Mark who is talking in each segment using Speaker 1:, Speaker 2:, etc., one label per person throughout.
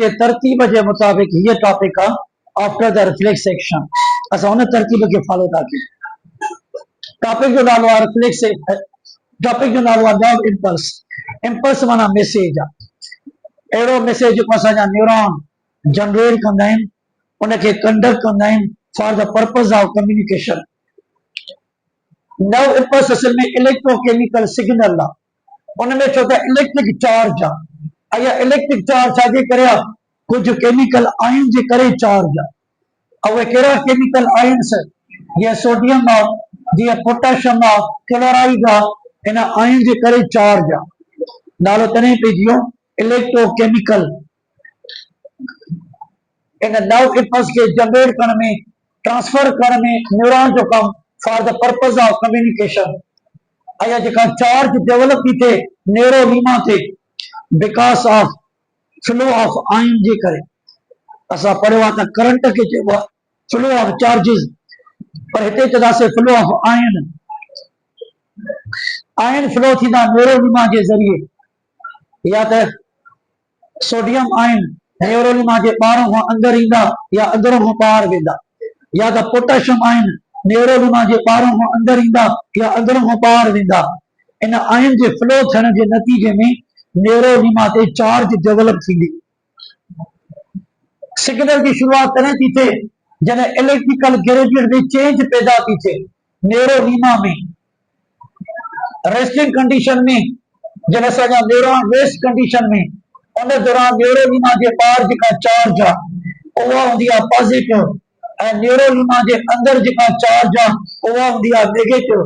Speaker 1: के तरतीब के मुताबिक ये टॉपिक है आफ्टर द रिफ्लेक्स एक्शन असा उन तरतीब के फॉलो था कि टॉपिक जो नालो है रिफ्लेक्स टॉपिक जो नालो है नर्व इंपल्स इंपल्स माना मैसेज है एड़ो मैसेज जो असा न्यूरॉन जनरेट कंदा आहिनि उन के कंडक्ट कंदा आहिनि for the purpose of communication nerve impulse असल में इलेक्ट्रोकेमिकल सिग्नल है उनमें छो त इलेक्ट्रिक चार्ज है या इलेक्ट्रिक चार्ज छाजे करे कुछ केमिकल आयन जे करे चार्ज है और केड़ा केमिकल आयन्स ये सोडियम है ये पोटेशियम है क्लोराइड है इन आयन जे करे चार्ज है नालो तने पे जियो इलेक्ट्रोकेमिकल इन नर्व इंपल्स के जनरेट करने में ट्रांसफर करने में न्यूरॉन जो काम for the purpose of communication आया जेका चार्ज डेवलप थी थे न्यूरोलीमा थे because of flow of ion जे करे असा पढ़ियो आहे त करंट के चइबो आहे फ्लो ऑफ चार्जेस पर हिते चदासे flow of ion ion flow थींदा न्यूरोलीमा जे ज़रिए या त सोडियम आयन न्यूरोलीमा जे ॿाहिरों खां अंदर ईंदा या अंदरों खां ॿाहिरि वेंदा या त पोटेशियम आयन न्यूरोलीमा जे ॿाहिरों खां अंदर ईंदा या अंदरों खां ॿाहिरि वेंदा इन आयन जे फ्लो थियण जे नतीजे में न्यूरोलीमा ते चार्ज डेवलप थींदी सिग्नल की शुरुआत तॾहिं थी थिए जॾहिं इलेक्ट्रिकल ग्रेडियंट में चेंज पैदा थी थिए न्यूरोलीमा में रेस्टिंग कंडीशन में जॾहिं असांजा न्यूरॉन रेस्ट कंडीशन में उन दौरान न्यूरोलीमा जे ॿाहिरि जेका चार्ज आहे उहा हूंदी आहे पॉजिटिव ऐं न्यूरोलीमा जे अंदर जेका चार्ज आहे उहा हूंदी आहे नेगेटिव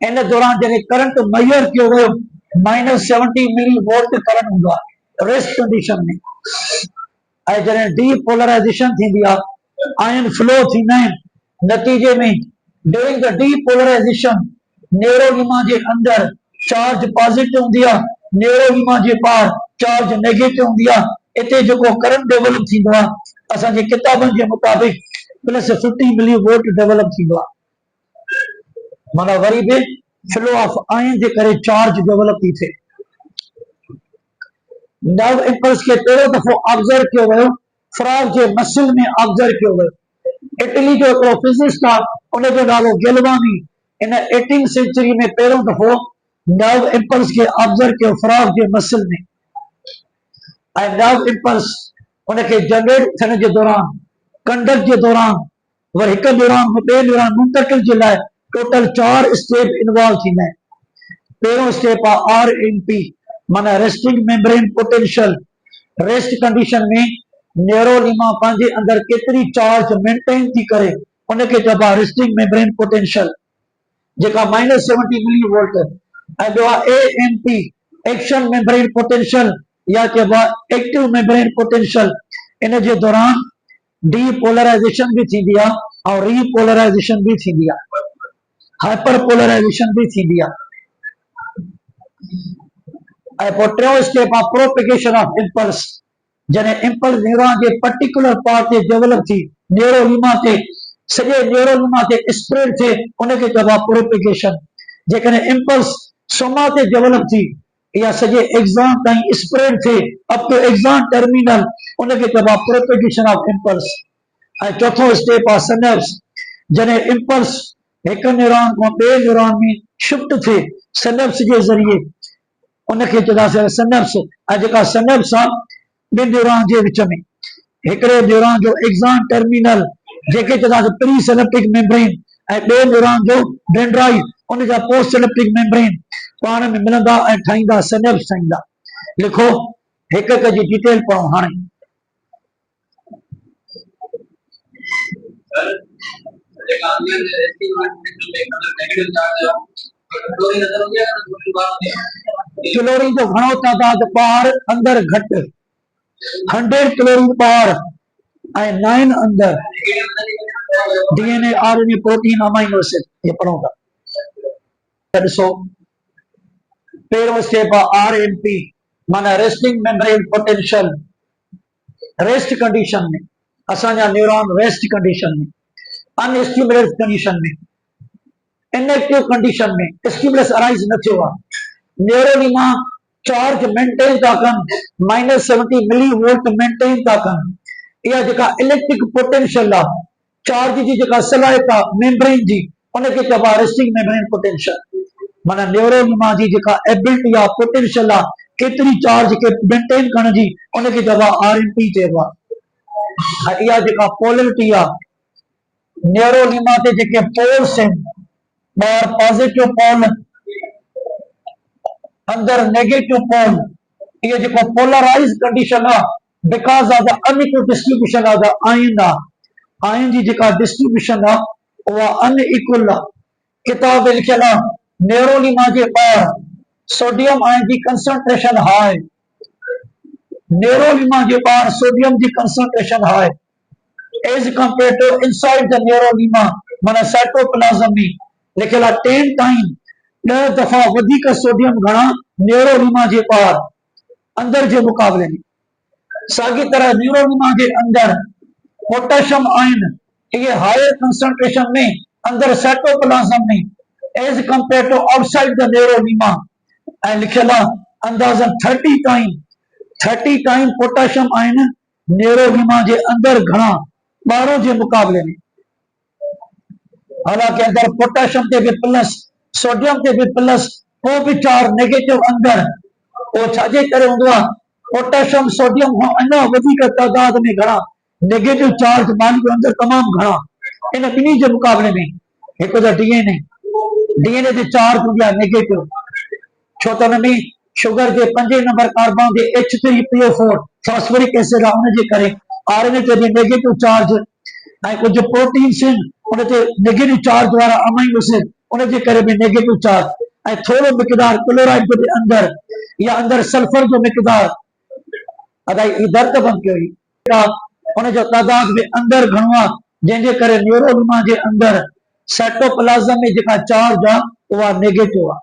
Speaker 1: इन दौरान जॾहिं करंट मेजर कियो वियो -70 मिली वोल्ट करंट हूंदो आहे रेस्ट कंडीशन में ऐं जॾहिं डीपोलराइजेशन थींदी आहे आयन फ्लो थींदा आहिनि नतीजे में ड्यूरिंग द डीपोलराइजेशन न्यूरोलीमा जे अंदर चार्ज पॉजिटिव हूंदी आहे न्यूरोलीमा जे ॿाहिरि चार्ज नेगेटिव हूंदी आहे इते जेको करंट डेवलप थींदो आहे असांजे किताबनि जे मुताबिक +50 मिली वोल्ट डेवलप थींदो आहे माना वरी भी फ्लो ऑफ आयन जे करे चार्ज डेवलप थी थे नर्व इंपल्स के पहिरियों दफ़ो ऑब्जर्व कियो वियो फ्रॉग जे मसल में ऑब्जर्व कियो वियो इटली जो हिकिड़ो फिजिस्ट आहे उन जो नालो गेलवानी इन 18th सेंचुरी में पहिरियों दफ़ो नर्व इंपल्स के ऑब्जर्व कियो फ्रॉग जे मसल में ऐं नर्व इंपल्स उनके जनरेट थियण जे दौरान कंडक्ट जे दौरान वरी हिकु न्यूरॉन खां ॿिए न्यूरॉन मुंतकिल जे लाइ टोटल 4 स्टेप इन्वॉल्व थींदा आहिनि पहिरियों स्टेप आहे RMP माना resting membrane potential rest condition में न्यूरोलीमा पंहिंजे अंदर केतिरी चार्ज मेंटेन थी करे उनखे चइबो आहे रेस्टिंग मेम्ब्रेन पोटेंशियल जेका -70 मिली वोल्ट ऐं ॿियो आहे AMP एक्शन मेम्ब्रेन पोटेंशियल या चइबो आहे एक्टिव मेम्ब्रेन पोटेंशियल इन जे दौरान डीपोलराइजेशन भी थींदी आहे और रीपोलराइजेशन भी थींदी आहे हाइपर पोलराइजेशन भी थींदी आहे ऐं पोइ टियों स्टेप आहे प्रोपेगेशन ऑफ इंपल्स जॾहिं इंपल्स न्यूरॉन जे पर्टिकुलर पार्ट ते डेवलप थी न्यूरोलीमा ते सॼे न्यूरोलीमा ते स्प्रेड थिए उनखे चइबो आहे प्रोपेगेशन जेकॾहिं इंपल्स सोमा ते डेवलप थी या सॼे एक्सॉन ताईं स्प्रेड थिए अप टू एक्सॉन टर्मिनल उनखे चइबो आहे प्रोपेगेशन ऑफ इंपल्स ऐं चौथो स्टेप आहे सिनेप्स जॾहिं इंपल्स हिकु न्यूरॉन खां ॿिए न्यूरॉन में शिफ्ट थिए सिनेप्स जे ज़रिए उनखे चवंदासीं सिनेप्स ऐं जेका सिनेप्स आहे ॿिनि न्यूरॉन जे विच में हिकिड़े न्यूरॉन जो एक्सॉन टर्मिनल जेके चवंदासीं प्री सिनेप्टिक मेम्ब्रेन ऐं ॿिए न्यूरॉन जो डेंड्राइट उन जा पोस्ट सिनेप्टिक मेम्ब्रेन पाण में मिलंदा ऐं ठाहींदा सिनेप्स ठाहींदा लिखो हिकु हिकु जी डिटेल पढ़ो हाणे क्लोरीन जो घणो तादाद ॿाहिरि अंदर घटि 100 क्लोरीन ॿाहिरि ऐं 9 अंदर DNA RNA protein amino acid ये पढ़ो था ॾिसो पहिरियों स्टेप आहे RMP माना resting membrane potential rest condition में असांजा न्यूरॉन रेस्ट कंडीशन में अनस्टिमुलेटेड कंडीशन में इनएक्टिव कंडीशन में स्टिमुलस अराइज न थियो आहे न्यूरोलीमा चार्ज मेंटेन था कन -70 मिली वोल्ट मेंटेन था कन। या जेका इलेक्ट्रिक पोटेंशियल आ चार्ज जी जेका सलाहियत आ मेम्ब्रेन जी उनके चइबो आहे रेस्टिंग मेम्ब्रेन पोटेंशियल। माना न्यूरोनिमा जी जेका एबिलिटी आ पोटेंशियल आ केतरी चार्ज के मेंटेन करण जी उनके चइबो आहे आरएमपी चइबो आहे। इहा जेका पोलरिटी आ न्यूरोनिमा ते जेके पोल्स आहिनि ॿाहिरि पॉजिटिव पोल अंदर नेगेटिव पोल ये जो पोलराइज कंडीशन आ because of the unequal distribution of the ion आ आयन जी जेका डिस्ट्रीब्यूशन आ वो अनइक्वल आ। किताब में लिखियल आ न्यूरोनिमा जे ॿाहिरि सोडियम आयन जी कंसंट्रेशन हाई न्यूरोनिमा जे ॿाहिरि सोडियम जी concentration high as compare to inside the न्यूरोनिमा माना साइटोप्लाज्म में लिखियल आ 10 टाइम 10 दफा वधिक सोडियम घणा न्यूरोनिमा जे ॿाहिरि अंदर जे मुकाबले में। साॻी तरह न्यूरोनिमा के अंदर पोटेशियम आयन ये हायर कंसंट्रेशन में अंदर साइटोप्लाज्म में as compare to outside the न्यूरोनिमा लिखियल अंदाजन 30 टाइम पोटेशियम आयन न्यूरोनिमा के अंदर घणा ॿाहिरों के मुकाबले में। हालांकि अंदर पोटेशियम के भी प्लस सोडियम के भी प्लस को भी चार्ज नेगेटिव अंदर वो छाजे करे हुंदो आहे पोटेशियम सोडियम खां अञा वधीक तादाद में घणा नेगेटिव चार्ज मालिक्यूल अंदर तमाम घणा इन ॿिन्ही जे मुकाबले में। हिकु त डीएनए ते चार्ज हूंदी आहे नेगेटिव छो त हुन में शुगर के 5 नंबर कार्बन जे H3PO4 फॉस्फोरिक एसिड आहे उन जे करे आरएनए ते भी नेगेटिव चार्ज ऐं कुछ प्रोटीन्स आहिनि उन ते नेगेटिव चार्ज वारा अमाइनो एसिड उन जे करे भी नेगेटिव चार्ज ऐं थोरो मिक़दार क्लोराइड जो भी अंदर या अंदर सल्फर जो मिक़दार अदाई दर्द बंद कयो उन जो तादाद में अंदर घणो आहे जंहिंजे करे न्यूरोनिमा जे अंदर साइटोप्लाज्म में जेका चार्ज आहे उहा नेगेटिव आहे।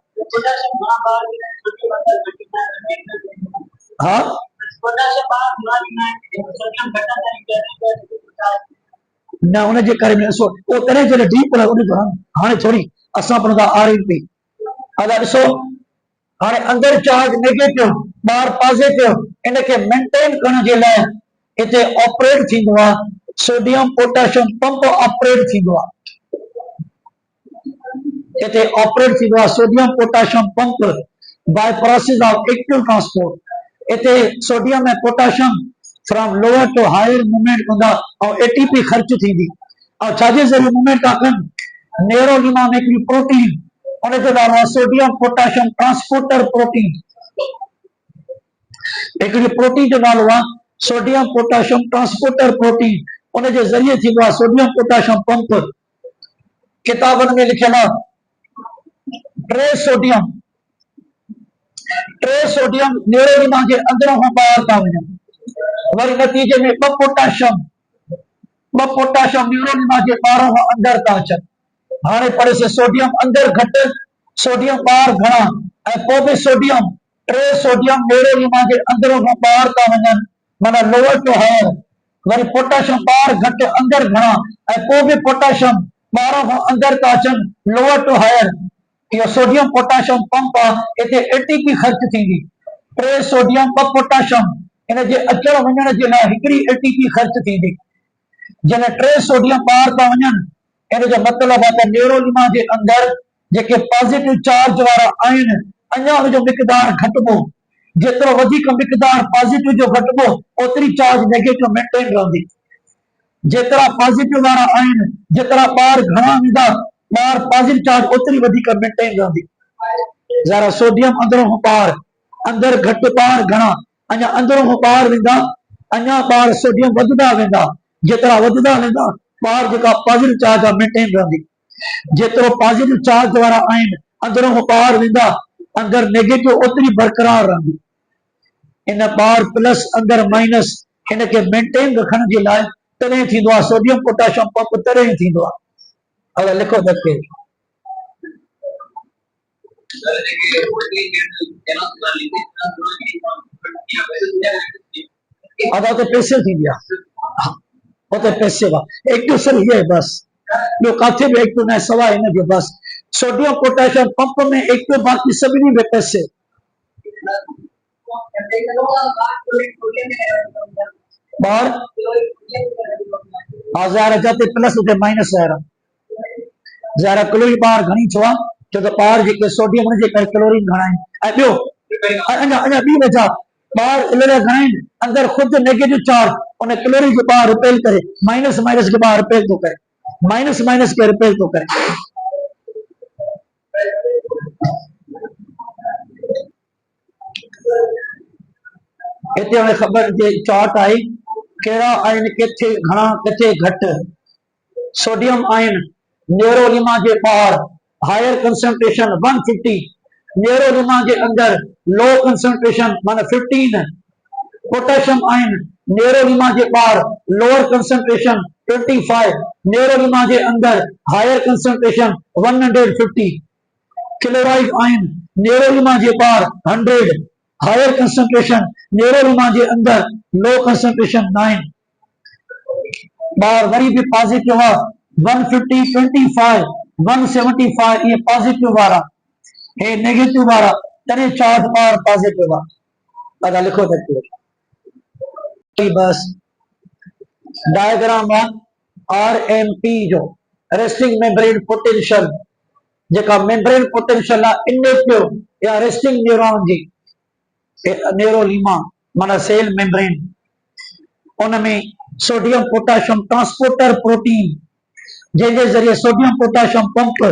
Speaker 1: हाँ न उन जे करे में ॾिसो उहो तॾहिं जॾहिं डीप लॻो हाणे थोरी असां पढ़ंदा आरएमपी अदा ॾिसो हाणे अंदर चार्ज नेगेटिव ॿाहिरि पॉजिटिव इनके मेंटेन करण जे लाइ हिते ऑपरेट थींदो आहे सोडियम पोटेशियम पंप ऑपरेट थींदो आहे इते ऑपरेट थींदो आहे sodium potassium pump by process of active transport. इते सोडियम ऐं potassium from lower to higher movement कंदा और एटीपी खर्च थींदी और छाजे ज़रिए मूवमेंट था कनि न्यूरोनिमा में हिकिड़ी प्रोटीन उन जो नालो आहे सोडियम पोटेशियम ट्रांसपोर्टर प्रोटीन हिकिड़ी प्रोटीन जो नालो आहे सोडियम पोटेशियम ट्रांसपोर्टर प्रोटीन उन जे ज़रिए थींदो आहे सोडियम पोटेशियम पंप। किताबनि में लिखियल आहे टे सोडियम न्यूरोनिमा के अंदरों खां ॿाहिरि था वञनि वरी नतीजे में ॿ पोटेशियम न्यूरोनिमा के ॿाहिरों खां अंदर था अचनि। हाणे पढ़े से सोडियम अंदर घटि सोडियम ॿाहिरि घणा ऐं पोइ बि सोडियम टे सोडियम न्यूरोनिमा के अंदरों खां ॿाहिरि था वञनि माना लोअर टू हायर वरी पोटेशियम ॿाहिरि घटि अंदर घणा ऐं पोइ बि पोटेशियम ॿाहिरों खां अंदर था अचनि लोअर टू हायर इहो सोडियम पोटेशियम पंप आहे इते एटीपी खर्च थींदी टे सोडियम ॿ पोटेशियम इन जे अचण वञण जे लाइ हिकिड़ी एटीपी खर्च थींदी जॾहिं टे सोडियम ॿाहिरि था वञनि इन जो मतिलबु आहे त न्यूरोनिमा जे अंदर जेके पॉजिटिव चार्ज वारा आहिनि अञा उन जो मिक़दार घटिबो जेतिरो वधीक मिक़दार पॉजिटिव जो घटिबो ओतिरी चार्ज नेगेटिव मेंटेन रहंदी जेतिरा पॉजिटिव वारा आहिनि जेतिरा ॿाहिरि घणा वेंदा ॿाहिरि पॉजिटिव चार्ज ओतिरी वधीक मेंटेन रहंदी। ज़रा सोडियम अंदरों खां ॿाहिरि अंदर घटि ॿाहिरि घणा अञा अंदरों खां ॿाहिरि वेंदा अञा ॿाहिरि सोडियम वधंदा वेंदा जेतिरा वधंदा वेंदा ॿाहिरि जेका पॉजिटिव चार्ज आहे मेंटेन रहंदी जेतिरो पॉजिटिव चार्ज वारा आहिनि अंदरों खां ॿाहिरि वेंदा अंदर नेगेटिव ओतिरी बरक़रार रहंदी इन ॿाहिरि प्लस अंदर माइनस इनके मेंटेन रखण जे लाइ तॾहिं थींदो आहे सोडियम पोटेशियम पंप तॾहिं थींदो आहे। अगर लिखो तक अदा तो पैसे थी दिया वो तो पैसे बा एक तो सर ये बस जो काथे भी एक तो ना सवाल इन के बस सोडियम पोटेशियम पंप में एक तो बाकी सभी में पैसे बार ज़ाहिर जाते प्लस उते माइनस ज़ाहिर कैलोरी बार घणी छो छो त बार जेके सोडियम जे करे कैलोरी घणा आहिनि ऐं ॿियो अञा अञा ॿी वजह बार इलाही घणा आहिनि अंदर खुद नेगेटिव चार्ज उन कैलोरी के बार रिपेल करे माइनस माइनस के बार रिपेल तो करे माइनस माइनस के रिपेल तो करे इतने हमें खबर जे चार्ट आई केड़ा आयन किथे घणा किथे घट सोडियम आयन न्यूरोलिमा के बाहर हायर कंसंट्रेशन 150 न्यूरोलिमा के अंदर लो कंसंट्रेशन माना 15 पोटेशियम आयन न्यूरोलिमा के बाहर लोअर कंसंट्रेशन 25 न्यूरोलिमा के अंदर हायर कंसंट्रेशन 150 क्लोराइड आयन न्यूरोलिमा के बाहर 100 हायर कंसंट्रेशन न्यूरोलिमा के अंदर लो कंसंट्रेशन 9 बार वरी भी पॉजिटिव 150 25 175 ये पॉजिटिव वाला ये नेगेटिव वाला तने चार्ज बार पॉजिटिव वाला अदा लिखो तक बस डायग्राम आरएमपी जो रेस्टिंग मेम्ब्रेन पोटेंशियल जेका मेम्ब्रेन पोटेंशियल इनएक्टिव या रेस्टिंग न्यूरॉन जी न्यूरोलिमा माना सेल मेम्ब्रेन उनमें सोडियम पोटेशियम ट्रांसपोर्टर प्रोटीन जैसे जरिए sodium potassium pump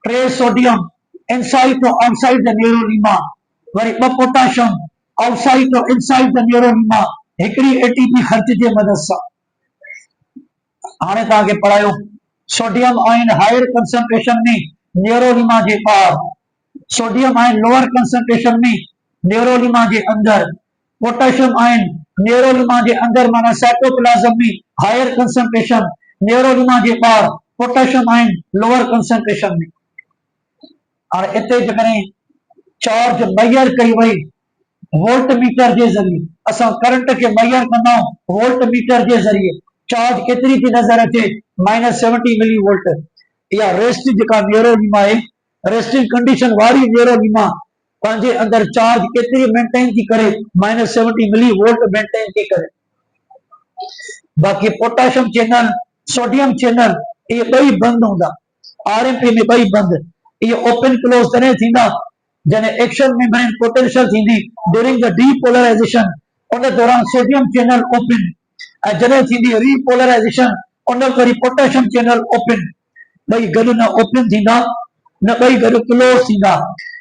Speaker 1: tray sodium inside तो आउटसाइड द न्यूरोलिमा वरी ब पोटेशियम आउटसाइड तो इनसाइड द न्यूरोलिमा एकड़ी एटीपी खर्च जे मदद सा आने ताके पढ़ायो सोडियम आयन हायर कंसंट्रेशन में न्यूरोलिमा के पार सोडियम आयन लोअर कंसंट्रेशन में न्यूरोलिमा के अंदर पोटेशियम आयन न्यूरोलिमा के अंदर माना साइटोप्लाज्म में हायर कंसंट्रेशन न्यूरोलिमा के पार पोटेशियम आयन लोअर कंसंट्रेशन में और इते जकरे चार्ज मेजर कई वई वोल्ट मीटर के जरिए असा करंट के मेजर कंदा वोल्ट मीटर के जरिए चार्ज केतरी थी नजर अचे -70 मिली वोल्ट या रेस्ट जका न्यूरोलिमा है रेस्टिंग कंडीशन वारी न्यूरोलिमा पांजे अंदर चार्ज केतरी मेंटेन थी करे -70 मिली वोल्ट मेंटेन थी करे बाकी पोटेशियम चैनल सोडियम चैनल ये बई बंद होंदा आरएमपी में बई बंद ये ओपन क्लोज तने थींदा जने एक्शन मेम्ब्रेन पोटेंशियल थींदी ड्यूरिंग द डीपोलराइजेशन उन दौरान सोडियम चैनल ओपन जने थींदी रीपोलराइजेशन उन वरी पोटेशियम चैनल ओपन बई गडु न ओपन थींदा न बई गडु क्लोज थींदा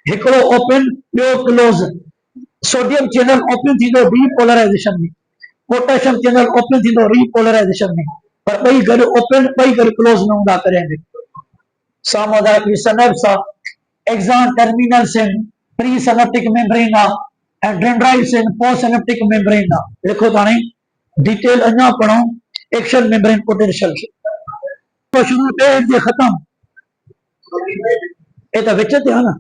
Speaker 1: हिकड़ो ओपन बियो क्लोज सोडियम चैनल ओपन थींदो डीपोलराइजेशन में पोटेशियम चैनल ओपन थींदो रीपोलराइजेशन में पर बई गडु ओपन बई गडु क्लोज न हुंदा करेंगे सामोदायक synapse axon terminals in pre synaptic membrane and dendrites in post synaptic membrane लिखो ताने डिटेल अना पढ़ो एक्शन मेम्ब्रेन पोटेंशियल तो शुरू पेज जे खत्म ए तो विच ते है ना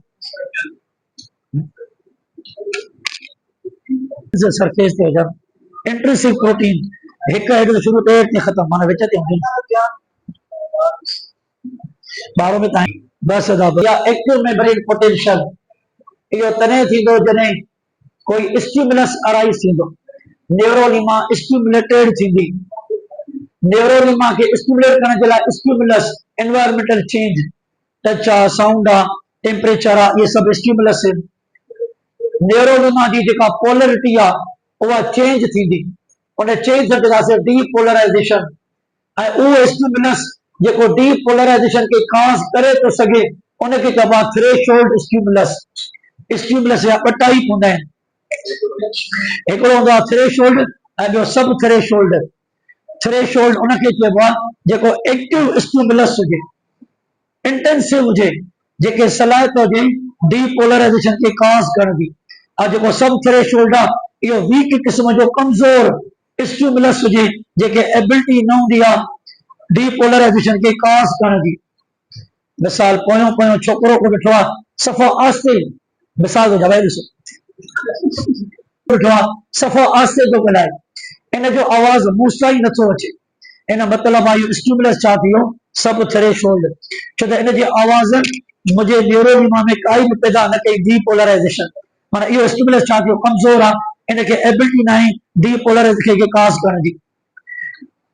Speaker 1: इज सरफेस पे जब इंट्रिंसिक प्रोटीन एक हेड शुरू पेज ते खत्म माने विच ते बारो में ताई बस अदा या एक्टिव मेम्ब्रेन पोटेंशियल यो तने थींदो जने कोई स्टिमुलस अराइज थींदो न्यूरोलिमा स्टिमुलेटेड थींदी न्यूरोलिमा के स्टिमुलेट करने जला stimulus environmental change touch sound temperature ये सब स्टिमुलस है न्यूरोलिमा जी जेका पोलरिटी वो चेंज थींदी उन चेंज जगह से डीपोलराइजेशन ए वो स्टिमुलस जेको डीपोलराइजेशन के काज करे तो सके उनके चबा थ्रेशोल्ड स्टिमुलस स्टिमुलस या ब टाइप हुंदा आहिनि हिकिड़ो हूंदो आहे थ्रेशोल्ड ऐं ॿियो सब थ्रेशोल्ड थ्रेशोल्ड उनखे चइबो आहे जेको एक्टिव स्टिमुलस हुजे इंटेंसिव हुजे जेके सलाहियत हुजे डीपोलराइजेशन के काज करण जी ऐं जेको सब थ्रेशोल्ड आहे इहो वीक क़िस्म जो कमज़ोर स्टिमुलस हुजे जेके एबिलिटी न हूंदी आहे डीपोलराइजेशन के काज करण जी मिसाल पोयों पोयों छोकरो को ॾिठो आहे सफ़ो आस्ते मिसाल जो दवाई ॾिसो ॾिठो आहे सफ़ो आस्ते थो ॻाल्हाए इन जो आवाज़ मूंसां ई नथो अचे इन मतिलब आहे इहो स्टिमुलस छा थियो सब थ्रेशोल्ड छो त इन जी आवाज़ मुंहिंजे न्यूरोलिमा में काई बि पैदा न कई डीपोलराइजेशन माना इहो स्टिमुलस छा थियो कमज़ोर आहे इनके एबिलिटी न आहे डीपोलराइजेशन खे कास करण जी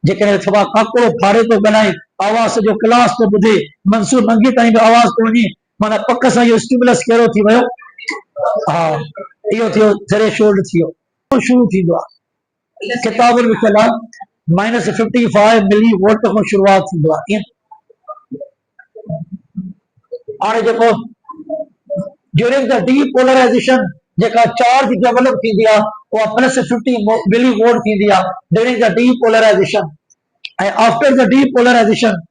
Speaker 1: जेकॾहिं सभा काकोड़ो फाड़े थो ॻाल्हाए आवाज़ जो क्लास तो ॿुधे मंसूर मंगी ताईं बि आवाज़ थो वञे माना पक सां इहो स्टिमुलस कहिड़ो थी वियो हा इहो थियो थ्रेशोल्ड थियो शुरू थींदो आहे किताब में लिखियल आहे -55 मिली वोल्ट खां शुरूआत थींदो आहे हाणे जेको ड्यूरिंग द डीपोलराइजेशन जेका चार्ज डेवलप थींदी आहे उहा +50 मिली वोल्ट थींदी आहे ड्यूरिंग द डीपोलराइजेशन ऐं आफ्टर द डीपोलराइजेशन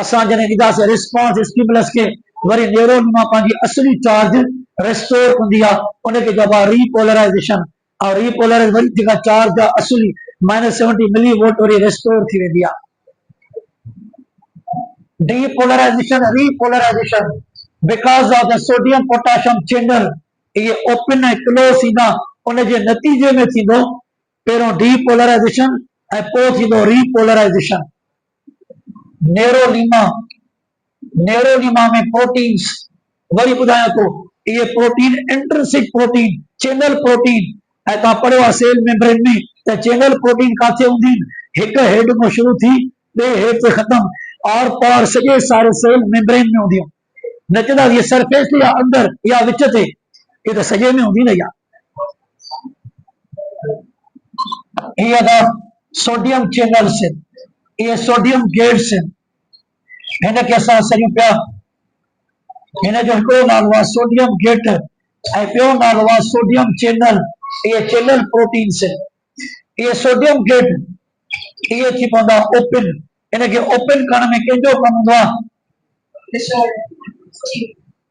Speaker 1: असां जॾहिं ॾींदासीं रिस्पॉन्स स्टिमुलस खे वरी न्यूरॉन मां पंहिंजी असली चार्ज रिस्टोर कंदी आहे उनखे चइबो आहे रीपोलराइजेशन और रीपोलराइज वरी जेका चार्ज आहे असली -70 मिली वोल्ट वरी रिस्टोर थी वेंदी आहे depolarisation repolarisation because of the sodium potassium channel ये ओपन ऐं क्लोज थींदा उन जे नतीजे में थींदो पहिरों डीपोलराइजेशन ऐं पोइ थींदो रीपोलराइजेशन नेरोलीमा नेरोलीमा में प्रोटीन्स वरी ॿुधायां थो इहे protein intrinsic protein channel protein ऐं तव्हां पढ़ियो आहे सेल मेम्ब्रेन में त चैनल प्रोटीन किथे हूंदी आहिनि हिकु हेड खां शुरू थी ॿिए हेड ते ख़तम आर पार सॼे सारे सेल मेम्ब्रेन में हूंदियूं न चवंदा इहे सरफेस ते या अंदर या विच ते इहे त सॼे में हूंदी न या इहे त सोडियम चैनल्स आहिनि इहे सोडियम गेट्स आहिनि हिनखे असां सॼो पिया हिन जो हिकिड़ो नालो आहे सोडियम गेट ऐं ॿियो नालो आहे सोडियम चैनल इहे चैनल प्रोटीन्स आहिनि इहे सोडियम गेट इहे थी पवंदा ओपन इनखे ओपन करण में कंहिंजो कमु हूंदो आहे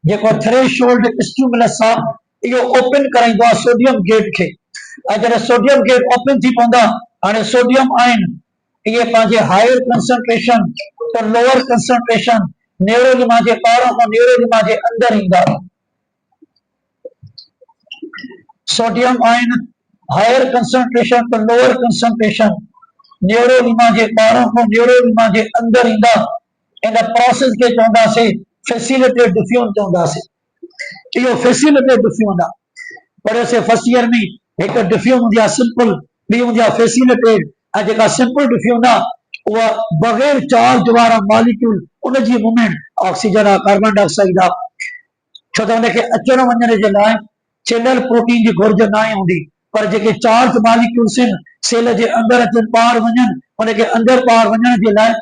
Speaker 1: जेको थ्रेशोल्ड स्टिमुलस आहे इहो ओपन कराईंदो आहे सोडियम गेट खे ऐं जॾहिं सोडियम गेट ओपन थी पवंदा हाणे सोडियम आयन इहे पंहिंजे हायर कंसंट्रेशन तो लोअर कंसंट्रेशन न्यूरोलिमा जे ॿाहिरां खां न्यूरोलिमा जे अंदर ईंदा सोडियम आयन हायर कंसंट्रेशन तो लोअर कंसंट्रेशन न्यूरोलिमा जे ॿाहिरां खां न्यूरोलिमा जे अंदर ईंदा इन प्रोसेस खे चवंदासीं फैसिलिटेट डिफ्यूजन चवंदासीं इहो फैसिलिटेट डिफ्यूजन आहे पढ़ियोसीं फर्स्ट ईयर में हिकु डिफ्यूजन हूंदी आहे सिंपल ॿी हूंदी आहे फैसिलिटेट ऐं जेका सिंपल डिफ्यूजन आहे उहा बग़ैर चार्ज वारा मॉलिक्यूल उनजी मूवमेंट ऑक्सीजन आहे कार्बन डाइऑक्साइड आहे छो त उनखे अचण वञण जे लाइ चैनल प्रोटीन जी घुर्ज न आहे हूंदी पर जेके चार्ज मॉलिक्यूल्स आहिनि सेल जे अंदरि अचनि ॿाहिरि वञनि उनखे अंदरि ॿाहिरि वञण जे लाइ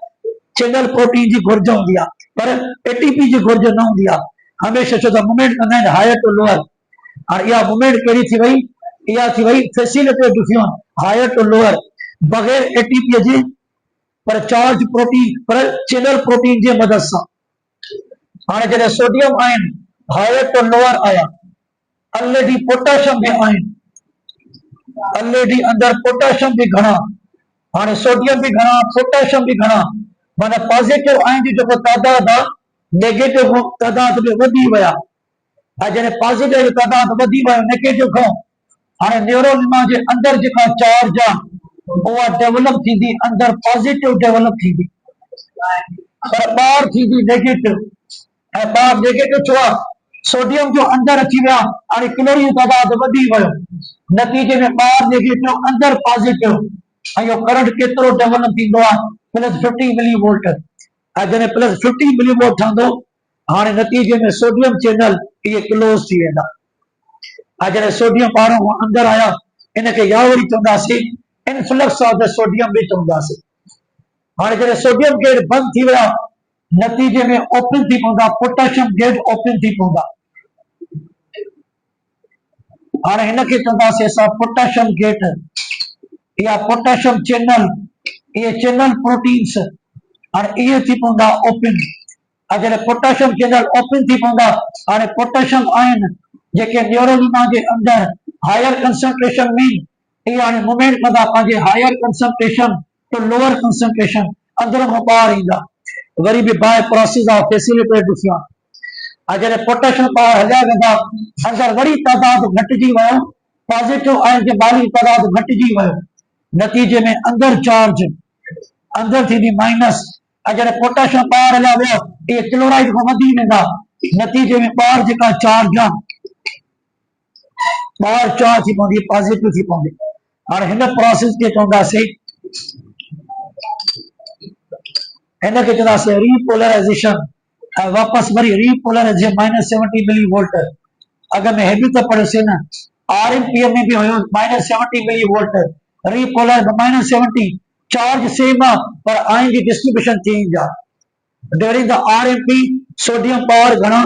Speaker 1: चैनल प्रोटीन जी घुर्ज हूंदी आहे पर एटीपी जी घुर्ज न हूंदी आहे हमेशह छो त मूवमेंट कंदा आहिनि हायर टू लोअर हाणे इहा मूवमेंट कहिड़ी थी वई इहा थी वई facilitate diffusion higher to lower बग़ैर एटीपी जे पर चार्ज प्रोटीन पर चैनल प्रोटीन जे मदद सां हाणे जॾहिं sodium ion higher to lower आया ऑलरेडी पोटेशियम में आयन ऑलरेडी अंदर पोटेशियम भी घणा हाणे सोडियम भी घणा पोटेशियम भी घणा माना पॉजिटिव आयन जी जेको तादाद आहे नेगेटिव तादाद में वधी विया ऐं जॾहिं पॉजिटिव जो तादाद वधी वियो नेगेटिव खां हाणे न्यूरोलिमा जे अंदर जेका चार्ज आहे उहा डेवलप थींदी अंदर पॉजिटिव डेवलप थींदी पर ॿाहिरि थींदी नेगेटिव ऐं ॿाहिरि नेगेटिव छो आहे सोडियम जो अंदर अची विया हाणे क्लोरीन तादाद वधी वियो नतीजे में ॿाहिरि नेगेटिव अंदर पॉजिटिव ऐं इहो करंट केतिरो डेवलप थींदो आहे +50 मिली वोल्ट ऐं जॾहिं +50 मिली वोल्ट ठहंदो हाणे नतीजे में सोडियम चैनल इहे क्लोज थी वेंदा ऐं जॾहिं सोडियम ॿाहिरां अंदरि आया इनखे या वरी चवंदासीं इनफ्लक्स ऑफ द सोडियम बि चवंदासीं हाणे जॾहिं सोडियम गेट बंदि थी विया नतीजे में ओपन थी पवंदा पोटेशियम गेट ओपन थी पवंदा हाणे हिनखे चवंदासीं असां पोटेशियम गेट या पोटेशियम चैनल इहे चैनल प्रोटीन्स हाणे इहे थी पवंदा ओपन ऐं जॾहिं पोटेशियम चैनल ओपन थी पवंदा हाणे पोटेशियम आयन जेके न्यूरोलिमा जे अंदरि हायर कंसंट्रेशन में इहे हाणे मूवमेंट कंदा पंहिंजे higher concentration to lower concentration अंदर खां ॿाहिरि ईंदा वरी बि by process of facilitate diffusion ऐं जॾहिं पोटेशियम ॿाहिरि हलिया वेंदा अंदरि वरी तादाद घटिजी वियो पॉजिटिव आयन जे ॿाहिरि तादाद घटिजी वियो नतीजे में अंदरि चार्ज अंदरि थींदी माइनस ऐं जॾहिं पोटेशियम ॿाहिरि हलिया विया इहे क्लोराइड खां वधी वेंदा नतीजे में ॿाहिरि जेका चार्ज आहे बाहर चार्ज थी पवंदी पॉजिटिव थी पवंदी। हाणे हिन प्रोसेस खे चवंदासीं रीपोलराइजेशन ऐं वापसि वरी रीपोलराइजेशन -70 मिली वोल्ट। अॻ में हे बि त पढ़ियोसीं न RMPM में भी हुयो -70 मिली वोल्ट रीपोलर -70 चार्ज सेम आहे पर आयन जी डिस्ट्रीब्यूशन चेंज आहे। During the RMP sodium power घणा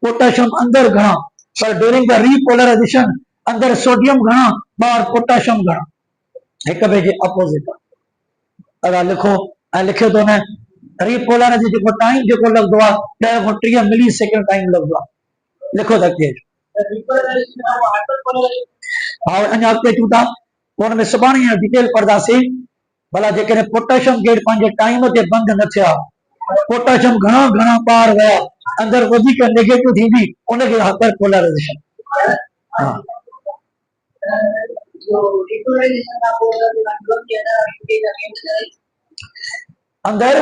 Speaker 1: पोटेशियम अंदर घणा पर ड्यूरिंग द रीपोलराइजेशन अंदर सोडियम घणा ॿाहिरि पोटेशियम घणा हिक ॿिए जे अपोजिट आहे। अगरि लिखो ऐं लिखियो थो न रीपोलराइजेशन जेको टाइम जेको लॻंदो आहे 10 खां 30 मिली सेकेंड टाइम लॻंदो आहे। लिखो त केरु हा अञा अॻिते अचूं था हुन में सुभाणे डिटेल पढ़ंदासीं। भला जेकॾहिं पोटेशियम गेट पंहिंजे टाइम ते बंदि न थिया पोटेशियम घणा घणा ॿाहिरि विया अंदरि वधीक नेगेटिव थींदी उनखे हाइपर पोलराइजेशन। हा अंदरि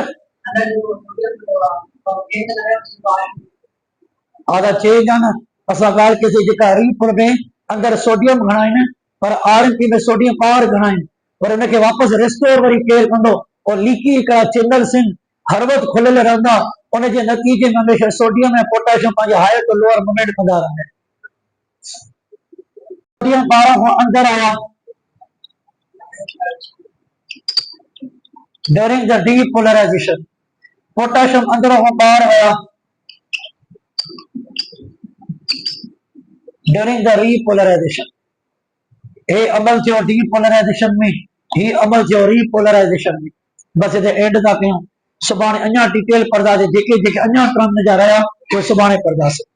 Speaker 1: आधा चेंज आहे न असां ॻाल्हि कईसीं जेका रीपोल में अंदरि सोडियम घणा आहिनि पर RMP में सोडियम पावर घणा आहिनि पर उनखे वापसि रिस्टोर वरी केरु कंदो और लीकी हिकिड़ा चैनल्स आहिनि हर वक़्तु खुलियल रहंदा उनजे नतीजे में हमेशह सोडियम ऐं पोटेशियम पंहिंजे हायर टू लोअर मूवमेंट कंदा रहंदा आहिनि। सोडियम ॿाहिरां खां अंदरि आया ड्यूरिंग द डीपोलराइजेशन पोटेशियम अंदरों खां ॿाहिरि आया ड्यूरिंग द रीपोलराइजेशन। हे अमल थियो डीपोलराइजेशन में ही अमल थियो रीपोलराइजेशन में। बस हिते एंड था कयूं सुभाणे अञा डिटेल पढ़ंदासीं जेके जेके अञा टर्म जा रहिया उहे सुभाणे पढ़ंदासीं।